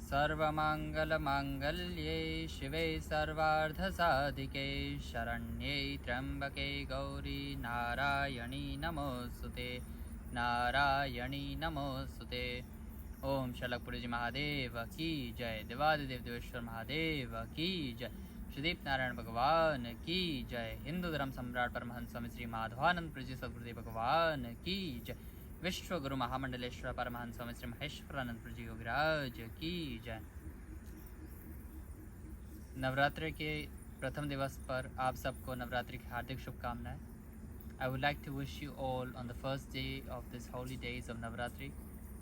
सर्वमङ्गलमाङ्गल्ये शिवे सर्वार्धसाधिके शरण्ये त्र्यम्बके गौरी नारायणी नमोस्तुते नारायणी नमोस्तुते। ओम शैलपुत्री जी महादेव की जय। देवादिदेव देवेश्वर महादेव की जय। श्रीदीप नारायण भगवान की जय। हिंदू धर्म सम्राट परमहंस स्वामी श्री माधवानंद पुरी जी सद्गुरुदेव भगवान की जय। विश्व गुरु महामंडलेश्वर परमहंस स्वामी श्री महेश्वरानंद पुरी जी योगराज की जय। नवरात्रि के प्रथम दिवस पर आप सबको नवरात्रि की हार्दिक शुभकामनाएं। I would like to wish you all on the first day of this holy days of Navratri.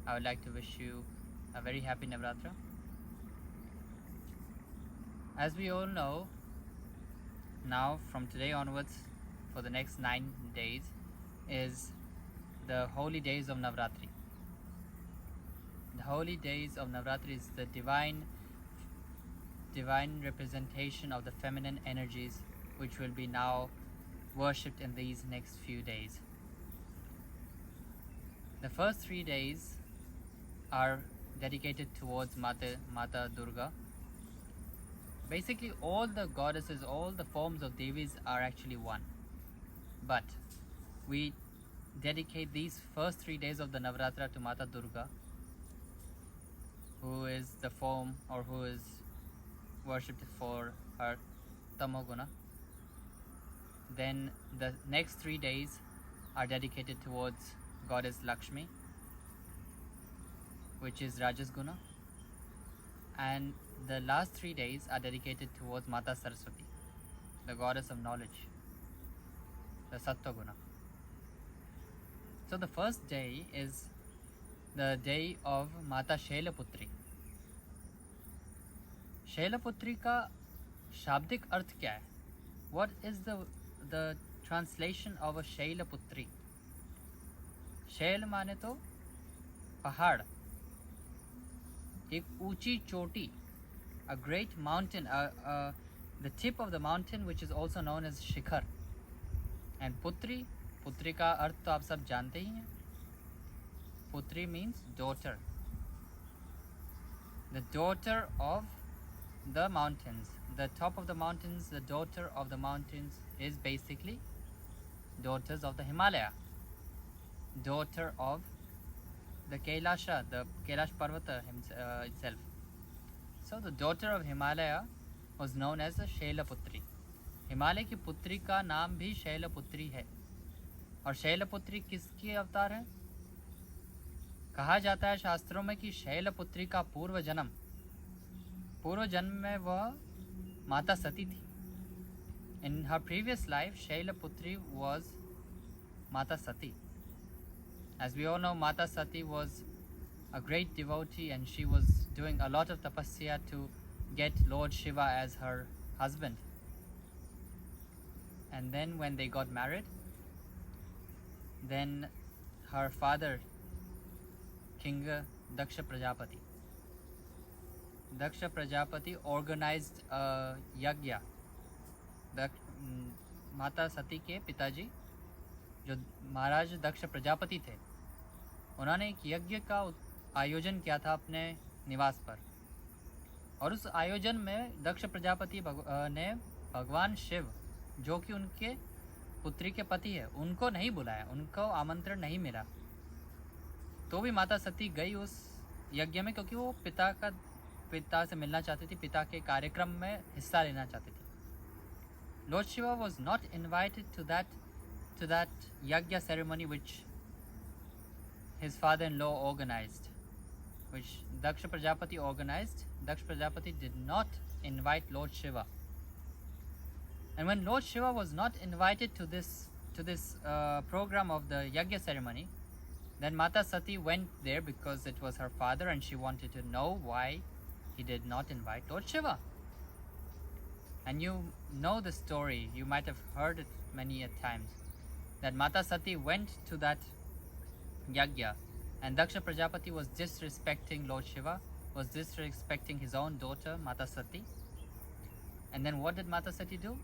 I would like to wish you a very happy Navratra. As we all know, now from today onwards for the next 9 days is the holy days of Navratri. The holy days of Navratri is the divine representation of the feminine energies which will be now worshipped in these next few days. The first 3 days are dedicated towards Mata Durga. Basically all the goddesses, all the forms of Devis are actually one. But we dedicate these first 3 days of the Navratra to Mata Durga, who is the form or who is worshipped for her Tamoguna. Then the next 3 days are dedicated towards Goddess Lakshmi, which is Rajas Guna. And the last 3 days are dedicated towards Mata Saraswati, the goddess of knowledge, the Sattva Guna. So the first day is the day of Mata Shailputri. Shailputri का शाब्दिक अर्थ क्या है? What is the translation of a Shailputri? शैल माने तो पहाड़, एक ऊंची चोटी, a great mountain, the tip of the mountain which is also known as Shikhar. And पुत्री, पुत्री का अर्थ तो आप सब जानते ही हैं. पुत्री means daughter, the daughter of the mountains. The top of the mountains, the daughter of the mountains is basically daughters of the Himalaya, daughter of the Kailasha, the Kailash Parvata itself. So the daughter of Himalaya was known as the Shailaputri. Himalaya की पुत्री का नाम भी शैलपुत्री है. और शैलपुत्री किसकी अवतार है? कहा जाता है शास्त्रों में कि शैलपुत्री का पूर्व जन्म में वह माता सती थी. In her previous life, Shailaputri was Mata Sati. As we all know, Mata Sati was a great devotee and she was doing a lot of tapasya to get Lord Shiva as her husband. And then when they got married, then her father, King Daksha Prajapati organized a yagya. माता सती के पिताजी जो महाराज दक्ष प्रजापति थे, उन्होंने एक यज्ञ का आयोजन किया था अपने निवास पर. और उस आयोजन में दक्ष प्रजापति ने भगवान शिव, जो कि उनके पुत्री के पति है, उनको नहीं बुलाया, उनको आमंत्रण नहीं मिला. तो भी माता सती गई उस यज्ञ में क्योंकि वो पिता से मिलना चाहती थी, पिता के कार्यक्रम में हिस्सा लेना चाहती थी. Lord Shiva was not invited to that yagya ceremony which his father-in-law organized, which Daksha Prajapati organized. Daksha Prajapati did not invite Lord Shiva. And when Lord Shiva was not invited to this program of the yagya ceremony, then Mata Sati went there because it was her father and she wanted to know why he did not invite Lord Shiva. And you know the story, you might have heard it many a times, that Mata Sati went to that yagya and Daksha Prajapati was disrespecting Lord Shiva, was disrespecting his own daughter Mata Sati. And then what did Mata Sati do?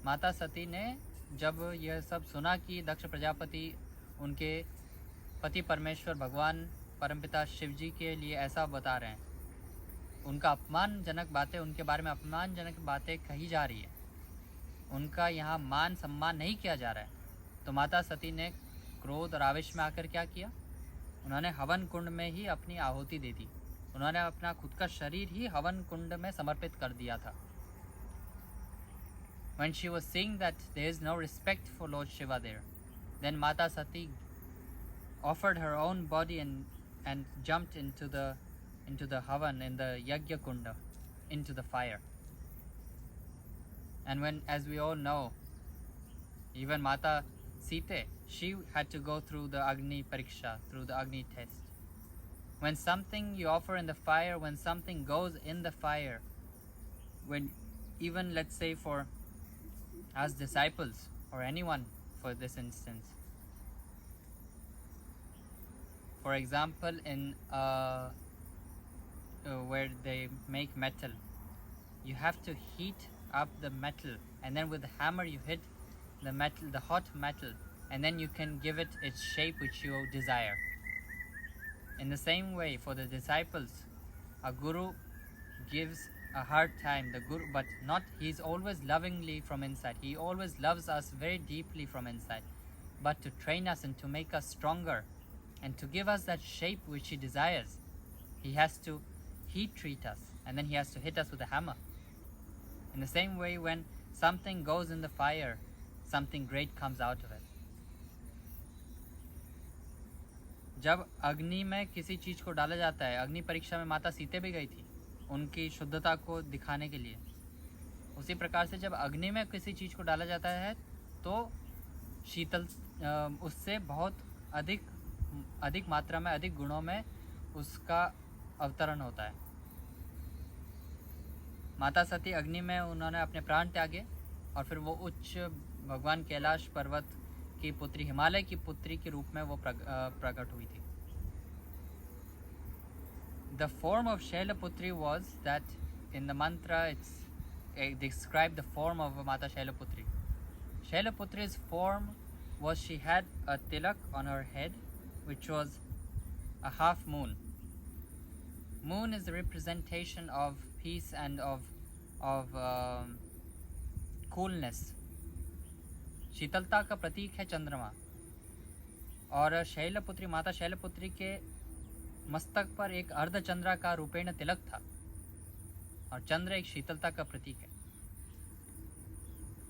Mata Sati ने जब यह सब सुना कि दक्ष प्रजापति उनके पति परमेश्वर भगवान परमपिता शिव जी के लिए ऐसा बता रहे हैं, उनका अपमानजनक बातें, उनके बारे में अपमानजनक बातें कही जा रही है, उनका यहाँ मान सम्मान नहीं किया जा रहा है, तो माता सती ने क्रोध और आवेश में आकर क्या किया, उन्होंने हवन कुंड में ही अपनी आहुति दे दी। उन्होंने अपना खुद का शरीर ही हवन कुंड में समर्पित कर दिया था। When she was seeing that there is no respect for Lord Shiva there, then Mata Sati offered her own body and jumped into the havan, in the yagya kunda, into the fire. And when, as we all know, even Mata Sita, she had to go through the Agni Pariksha, through the Agni test. When something you offer in the fire, when something goes in the fire, when even, let's say, for as disciples or anyone for this instance, for example, in where they make metal, you have to heat up the metal, and then with the hammer you hit the metal, the hot metal, and then you can give it its shape which you desire. In the same way, for the disciples, a guru gives a hard time, the guru, but not, he's always lovingly from inside, he always loves us very deeply from inside, but to train us and to make us stronger and to give us that shape which he desires, he has to heat treat us, and then he has to hit us with a hammer. In the same way, when something goes in the fire, something great comes out of it. जब अग्नि में किसी चीज को डाला जाता है, अग्नि परीक्षा में माता सीते भी गई थी उनकी शुद्धता को दिखाने के लिए, उसी प्रकार से जब अग्नि में किसी चीज को डाला जाता है तो शीतल, उससे बहुत अधिक मात्रा में, अधिक गुणों में उसका अवतरण होता है। माता सती अग्नि में उन्होंने अपने प्राण त्यागे और फिर वो उच्च भगवान कैलाश पर्वत की पुत्री, हिमालय की पुत्री के रूप में वो प्रकट हुई थी। The form of Shailaputri was that in the mantra it described the form of Mata Shailaputri. Shailaputri's form was she had a tilak on her head which was a half moon. Moon is the representation of peace and of coolness. शीतलता का प्रतीक है चंद्रमा, और शैलपुत्री, माता शैलपुत्री के मस्तक पर एक अर्धचंद्रा का रूपेण तिलक था, और चंद्र एक शीतलता का प्रतीक है।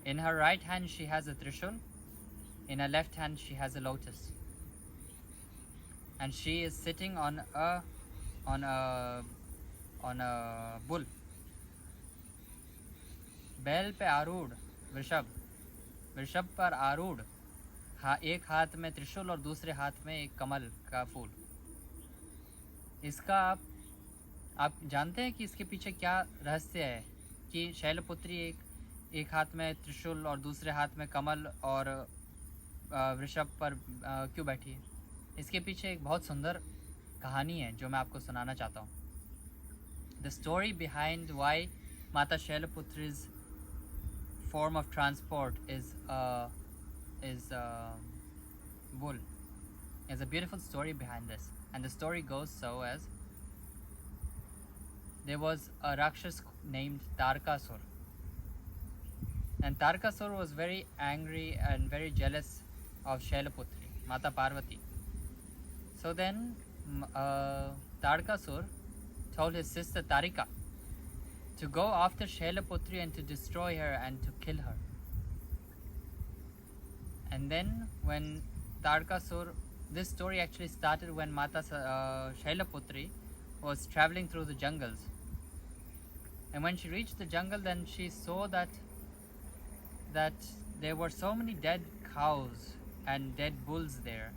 In her right hand she has a trishul, in her left hand she has a lotus, and she is sitting on a bull. बैल पे आरूढ़ वृषभ पर आरूढ़, एक हाथ में त्रिशूल और दूसरे हाथ में एक कमल का फूल। इसका आप जानते हैं कि इसके पीछे क्या रहस्य है कि शैलपुत्री एक हाथ में त्रिशूल और दूसरे हाथ में कमल और वृषभ पर क्यों बैठी है? इसके पीछे एक बहुत सुंदर कहानी है जो मैं आपको सुनाना चाहता हूँ। The story behind why Mata Shailaputri's form of transport is bull. There's a beautiful story behind this, and the story goes so as there was a Rakshas named Tarkasur, and Tarkasur was very angry and very jealous of Shailaputri, Mata Parvati. So then Tarkasur told his sister Tarika to go after Shailaputri and to destroy her and to kill her. And then when Tarkasur, this story actually started when Mata Shailaputri was traveling through the jungles. And when she reached the jungle, then she saw that there were so many dead cows and dead bulls there.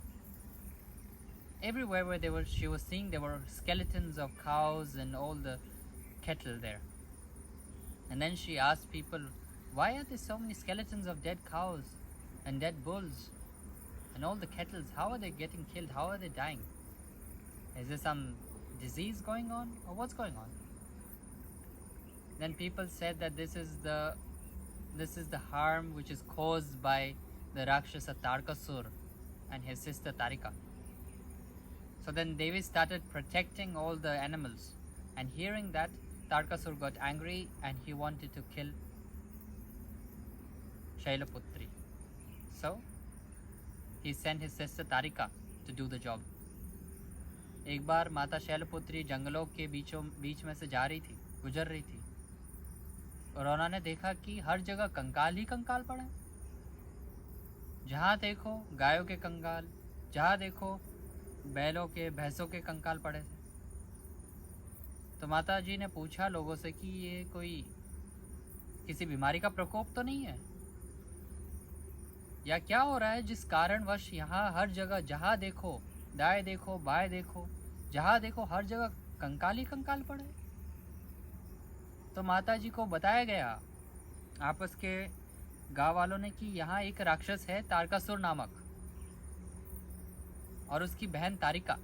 Everywhere where she was seeing, there were skeletons of cows and all the cattle there. And then she asked people, why are there so many skeletons of dead cows and dead bulls and all the cattle? How are they getting killed? How are they dying? Is there some disease going on, or what's going on? Then people said that this is the harm which is caused by the Rakshasa Tarkasur and his sister Tarika. So then Devi started protecting all the animals, and hearing that, Tarkasur got angry and he wanted to kill Shailaputri. So he sent his sister Tarika to do the job. एक बार माता शैलपुत्री जंगलों के बीच में से जा रही थी, गुजर रही थी, और उन्होंने देखा कि हर जगह कंकाल ही कंकाल पड़े। जहाँ देखो गायों के कंकाल, जहाँ देखो बैलों के, भैंसों के कंकाल पड़े थे। तो माता जी ने पूछा लोगों से कि ये कोई किसी बीमारी का प्रकोप तो नहीं है, या क्या हो रहा है जिस कारणवश यहाँ हर जगह जहाँ देखो, दाएं देखो बाएं देखो, जहाँ देखो हर जगह कंकाल ही कंकाल पड़े। तो माता जी को बताया गया आपस के गांव वालों ने कि यहाँ एक राक्षस है तारकासुर नामक, और उसकी बहन तारिका,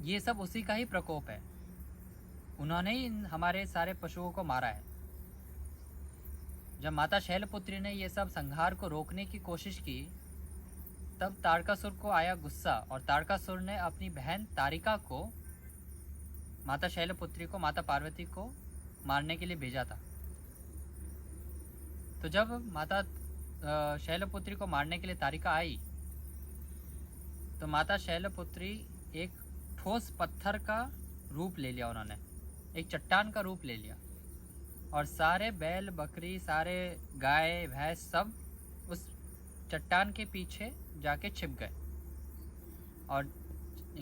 ये सब उसी का ही प्रकोप है। उन्होंने ही हमारे सारे पशुओं को मारा है। जब माता शैलपुत्री ने ये सब संहार को रोकने की कोशिश की, तब तारकासुर को आया गुस्सा, और तारकासुर ने अपनी बहन तारिका को, माता शैलपुत्री को, माता पार्वती को मारने के लिए भेजा था। तो जब माता शैलपुत्री को मारने के लिए तारिका आई, तो माता शैलपुत्री एक ठोस पत्थर का रूप ले लिया, उन्होंने एक चट्टान का रूप ले लिया, और सारे बैल बकरी, सारे गाय भैंस सब उस चट्टान के पीछे जाके छिप गए। और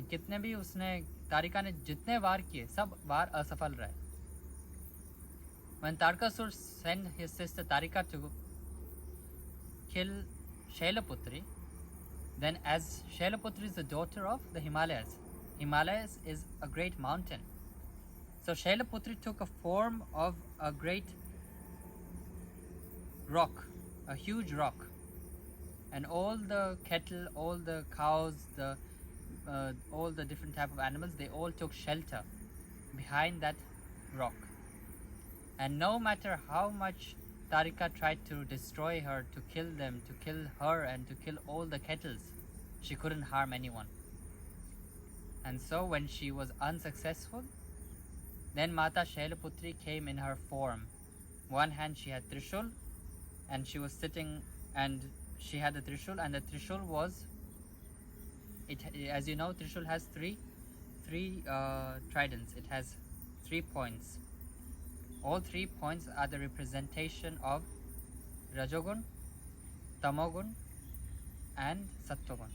कितने भी उसने, तारिका ने जितने वार किए सब वार असफल रहे। When Tarkasur sent his sister Tarika to kill Shailaputri, then as Shailaputri is the daughter of the Himalayas, Himalayas is a great mountain. So Shailaputri took a form of a great rock, a huge rock, and all the cattle, all the cows, all the different type of animals, they all took shelter behind that rock. And no matter how much Tarika tried to destroy her, to kill them, to kill her and to kill all the kettles, she couldn't harm anyone. And so when she was unsuccessful, then Mata Shailaputri came in her form. One hand she had Trishul, and she was sitting, and she had the Trishul, and the Trishul was, as you know, Trishul has three tridents. It has 3 points. All 3 points are the representation of Rajogun, Tamogun, and Sattvagun.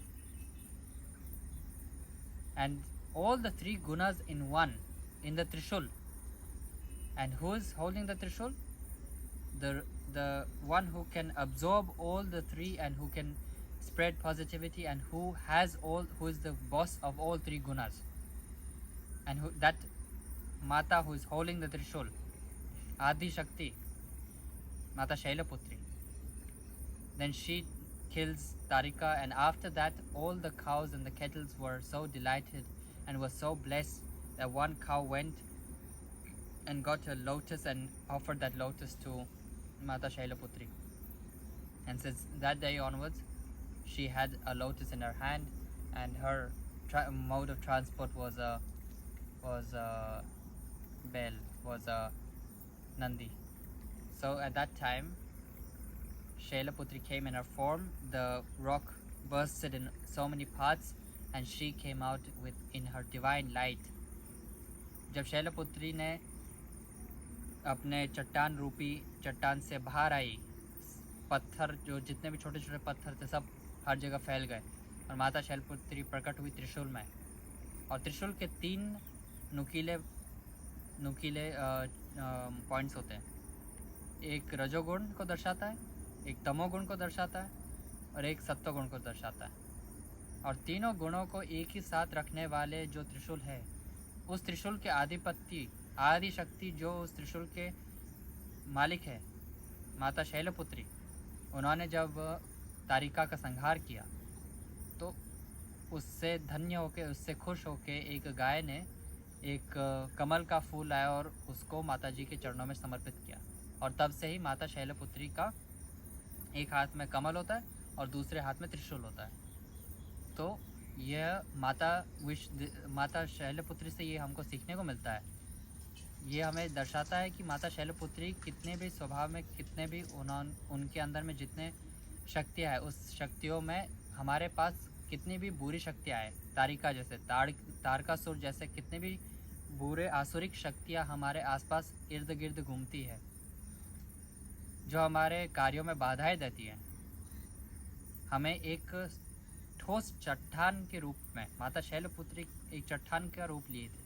And all the 3 gunas in one, in the Trishul. And who is holding the Trishul? The one who can absorb all the 3 and who can spread positivity, and who is the boss of all 3 gunas. And that Mata who is holding the Trishul, Adi Shakti, Mata Shailaputri. Then she kills Tarika, and after that all the cows and the kettles were so delighted and were so blessed that one cow went and got a lotus and offered that lotus to Mata Shailaputri. And since that day onwards, she had a lotus in her hand, and her mode of transport was a bell, was a Nandi. So at that time, Shailaputri came in her form. The rock bursted in so many parts, and she came out in her divine light. जब शैलपुत्री ने अपने चट्टान से बाहर आई, पत्थर जो जितने भी छोटे छोटे पत्थर थे सब हर जगह फैल गए, और माता शैलपुत्री प्रकट हुई त्रिशूल में। और त्रिशूल के 3 नुकीले पॉइंट्स होते हैं। एक रजोगुण को दर्शाता है, एक तमोगुण को दर्शाता है, और एक सत्वगुण को दर्शाता है। और तीनों गुणों को एक ही साथ रखने वाले जो त्रिशूल है, उस त्रिशूल के आदि शक्ति जो उस त्रिशूल के मालिक है, माता शैलपुत्री, उन्होंने जब तारिका का संहार किया, तो उससे धन्य होके, उससे खुश होके एक गाय ने एक कमल का फूल लाया और उसको माता जी के चरणों में समर्पित किया। और तब से ही माता शैलपुत्री का एक हाथ में कमल होता है और दूसरे हाथ में त्रिशूल होता है। तो यह माता शैलपुत्री से ये हमको सीखने को मिलता है। ये हमें दर्शाता है कि माता शैलपुत्री कितने भी स्वभाव में, कितने भी उनके अंदर में जितने शक्तियाँ है, उस शक्तियों में हमारे पास कितनी भी बुरी शक्तियाँ है, तारिका जैसे तारकासुर जैसे कितने भी बुरे आसुरिक शक्तियाँ हमारे आसपास इर्द गिर्द घूमती है, जो हमारे कार्यों में बाधाएं देती हैं। हमें एक ठोस चट्टान के रूप में माता शैलपुत्री एक चट्टान का रूप लिए थे।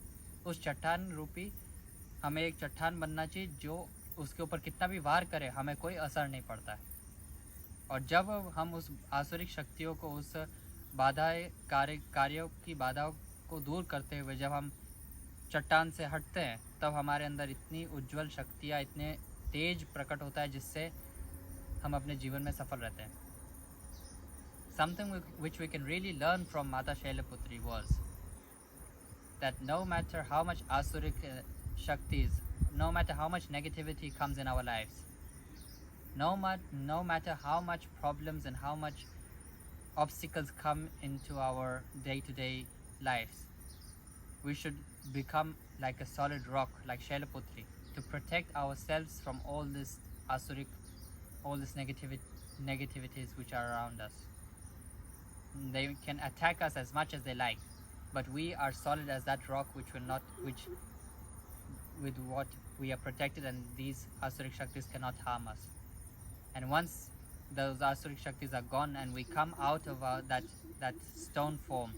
उस चट्टान रूपी हमें एक चट्टान बनना चाहिए, जो उसके ऊपर कितना भी वार करे हमें कोई असर नहीं पड़ता है। और जब हम उस आसुरिक शक्तियों को, उस कार्यों की बाधाओं को दूर करते हुए जब हम चट्टान से हटते हैं, तब हमारे अंदर इतनी उज्जवल शक्तियाँ, इतने तेज प्रकट होता है, जिससे हम अपने जीवन में सफल रहते हैं। Something which we can really learn from Mata Shailaputri was that no matter how much asuric shaktis, no matter how much negativity comes in our lives, no matter how much problems and how much obstacles come into our day-to-day lives, we should become like a solid rock, like Shailaputri, to protect ourselves from all this asuric, all this negativities which are around us. They can attack us as much as they like, but we are solid as that rock, which will not, which with what we are protected, and these asuric shaktis cannot harm us. And once those asuric shaktis are gone and we come out of that stone form,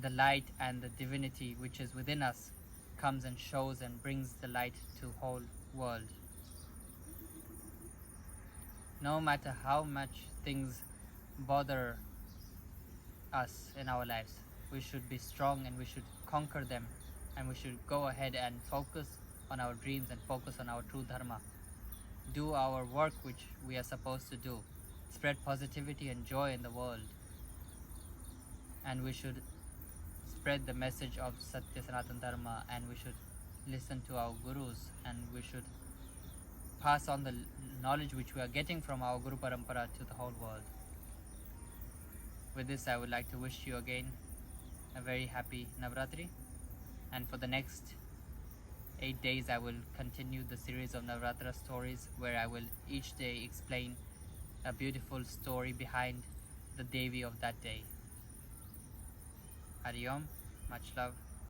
the light and the divinity which is within us comes and shows and brings the light to whole world. No matter how much things bother us in our lives, we should be strong and we should conquer them, and we should go ahead and focus on our dreams and focus on our true dharma. Do our work which we are supposed to do. Spread positivity and joy in the world. And we should spread the message of Satya Sanatana Dharma, and we should listen to our gurus, and we should pass on the knowledge which we are getting from our Guru Parampara to the whole world. With this, I would like to wish you again a very happy Navratri, and for the next 8 days I will continue the series of Navratra stories, where I will each day explain a beautiful story behind the Devi of that day. Hari Om, much love.